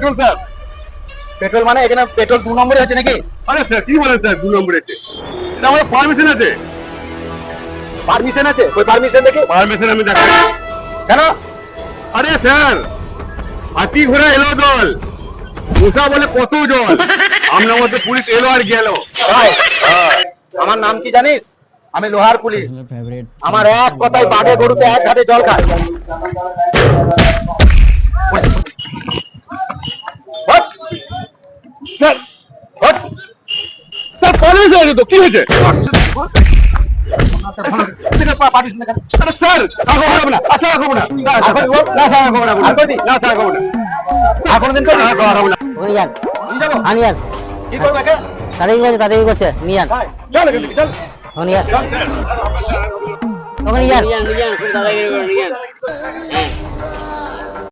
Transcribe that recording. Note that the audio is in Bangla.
Petrol sir. পেট্রোল মানে এখানে পেট্রোল 2 নম্বরে আছে নাকি? আরে স্যার কি বলেন স্যার 2 নম্বরে আছে? এটা আমার পারমিশন আছে। পারমিশন আছে? ওই পারমিশন দেখি। পারমিশন আমি দেখাই। কেন? আরে স্যার হাতি ঘোড়া এলো দল, মুসা বলে কত জল, আপনার মধ্যে পুলিশ এলো আর গেল। ভাই, আমার নাম কি জানিস? আমি লোহার পুলিশ। আমার এক কথায় বাঘে গরুতে এক ঘাটে জল খায়। Hot! Sir hot! Sir permission আছে তো, কি হয়েছে? পারমিশন দেখান। আরে স্যার আর খাবো না, আচ্ছা খাবো না, না স্যার খাবো না, আর করবি? না স্যার খাবো না, আর কোনোদিন করবি? আর খাবো না। ওখানে যান, নিয়ে যাবো? আনিয়ান কি করবো একে? তাড়াতাড়ি করছে নিয়ান, ভাই, চল এখান থেকে, চল। নিয়ান ওখানে যান। নিয়ে যান খুব দাদাগিরি করে নিয়ে যান।